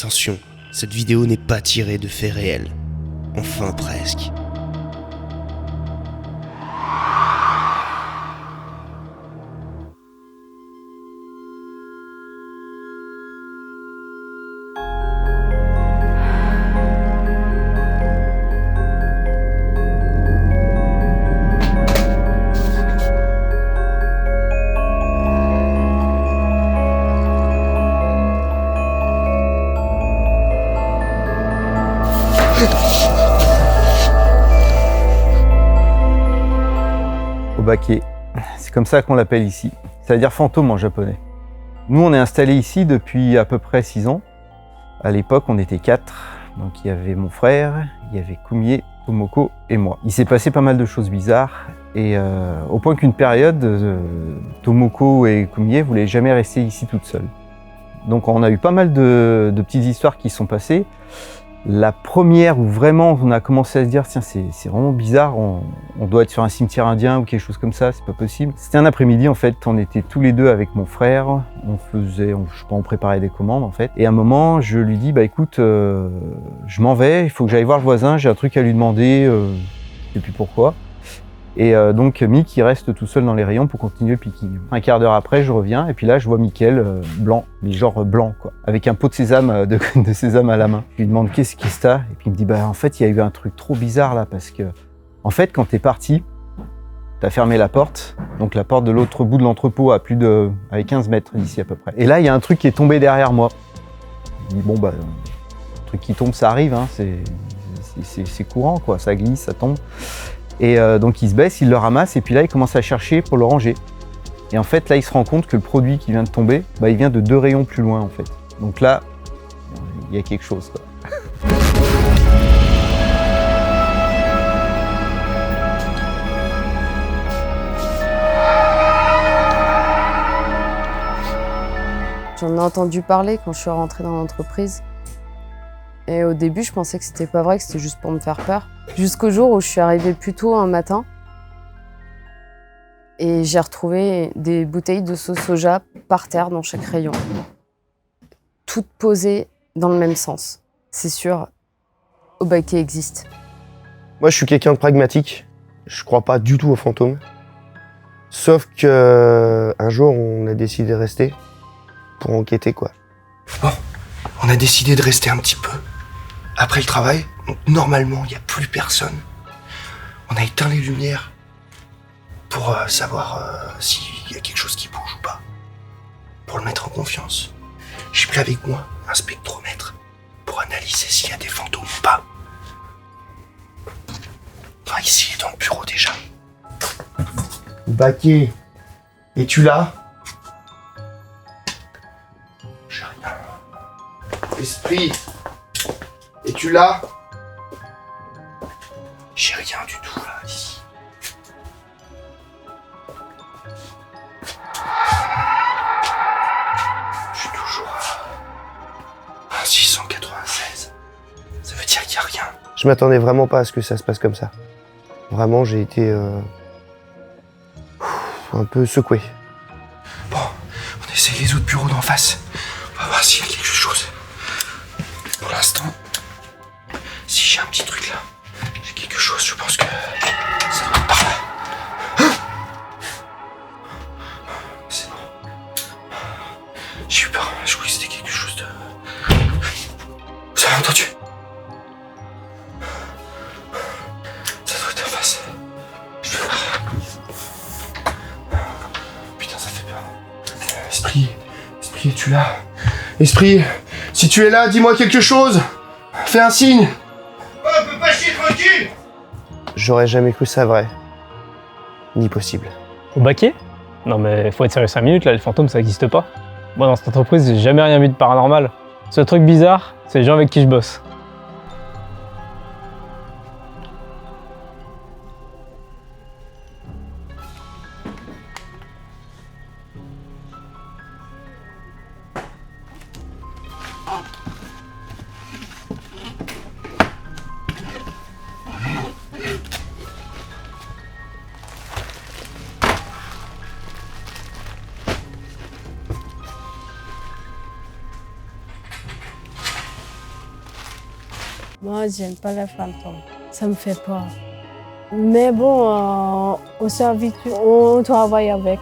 Attention, cette vidéo n'est pas tirée de faits réels. Enfin presque. Obake, c'est comme ça qu'on l'appelle ici. Ça veut dire fantôme en japonais. Nous, on est installés ici depuis à peu près 6 ans. À l'époque, on était 4. Donc il y avait mon frère, il y avait Kumie, Tomoko et moi. Il s'est passé pas mal de choses bizarres. Et au point qu'une période, Tomoko et Kumie voulaient jamais rester ici toutes seules. Donc on a eu pas mal de petites histoires qui se sont passées. La première où vraiment on a commencé à se dire tiens c'est vraiment bizarre, on doit être sur un cimetière indien ou quelque chose comme ça, c'est pas possible. C'était un après-midi en fait, on était tous les deux avec mon frère, on préparait des commandes en fait. Et à un moment je lui dis bah écoute, je m'en vais, il faut que j'aille voir le voisin, j'ai un truc à lui demander, je sais plus pourquoi. Et donc Mick il reste tout seul dans les rayons pour continuer le picking. Un quart d'heure après je reviens et puis là je vois Mickaël blanc, mais genre blanc quoi, avec un pot de sésame de sésame à la main. Je lui demande qu'est-ce qui se passe et puis il me dit bah en fait il y a eu un truc trop bizarre là parce que en fait quand t'es parti, t'as fermé la porte, donc la porte de l'autre bout de l'entrepôt avec 15 mètres d'ici à peu près. Et là il y a un truc qui est tombé derrière moi. Je dis bon bah un truc qui tombe ça arrive, hein, c'est courant quoi, ça glisse, ça tombe. Et donc il se baisse, il le ramasse et puis là il commence à chercher pour le ranger. Et en fait là il se rend compte que le produit qui vient de tomber, bah, il vient de 2 rayons plus loin en fait. Donc là, il y a quelque chose quoi. J'en ai entendu parler quand je suis rentrée dans l'entreprise. Et au début, je pensais que c'était pas vrai, que c'était juste pour me faire peur. Jusqu'au jour où je suis arrivée plus tôt un matin et j'ai retrouvé des bouteilles de sauce soja par terre dans chaque rayon. Toutes posées dans le même sens. C'est sûr, Obake existe. Moi, je suis quelqu'un de pragmatique. Je crois pas du tout aux fantômes. Sauf que un jour, on a décidé de rester pour enquêter, quoi. Bon, on a décidé de rester un petit peu. Après le travail, donc normalement, il n'y a plus personne. On a éteint les lumières pour savoir s'il y a quelque chose qui bouge ou pas. Pour le mettre en confiance. J'ai pris avec moi un spectromètre pour analyser s'il y a des fantômes ou pas. Enfin, ici, dans le bureau déjà. Baquet, es-tu là? J'ai rien. Esprit, es-tu là? J'ai rien du tout là, ici. Je suis toujours à 696. Ça veut dire qu'il n'y a rien. Je m'attendais vraiment pas à ce que ça se passe comme ça. Vraiment, j'ai été un peu secoué. Bon, on essaie les autres bureaux d'en face. On va voir s'il y a quelque chose. Pour l'instant, si j'ai un petit truc là, j'ai quelque chose, je pense que ça doit être par là. Hein? C'est bon. J'ai eu peur, je croyais que c'était quelque chose de... Vous avez entendu? Ça doit être en face. Je vais voir. Putain, ça fait peur. Esprit, es-tu là? Esprit, si tu es là, dis-moi quelque chose. Fais un signe. On peut pas chier tranquille. J'aurais jamais cru ça vrai. Ni possible. Obake? Non mais faut être sérieux 5 minutes là, les fantômes ça existe pas. Moi dans cette entreprise j'ai jamais rien vu de paranormal. Ce truc bizarre, c'est les gens avec qui je bosse. Moi, j'aime pas les fantômes. Ça me fait peur. Mais bon, on s'habitue, on travaille avec.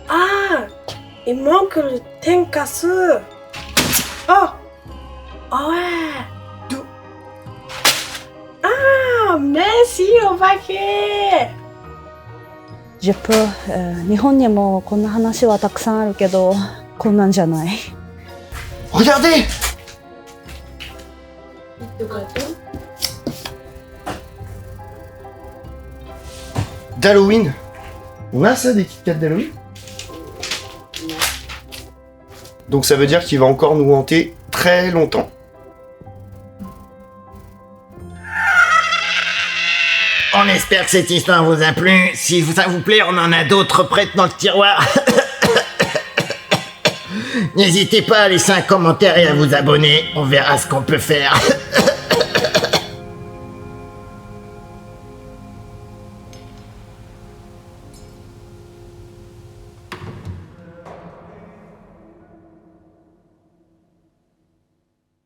Ah, il manque le tenkatsu. Oh, ah ouais. Ah, merci au paquet. Je peux 日本にもこんな話はたくさんあるけどこんなんじゃない Regardez! D'Halloween. On a ça des Kit Kat d'Halloween? Donc ça veut dire qu'il va encore nous hanter très longtemps. On espère que cette histoire vous a plu. Si ça vous plaît, on en a d'autres prêtes dans le tiroir. N'hésitez pas à laisser un commentaire et à vous abonner. On verra ce qu'on peut faire.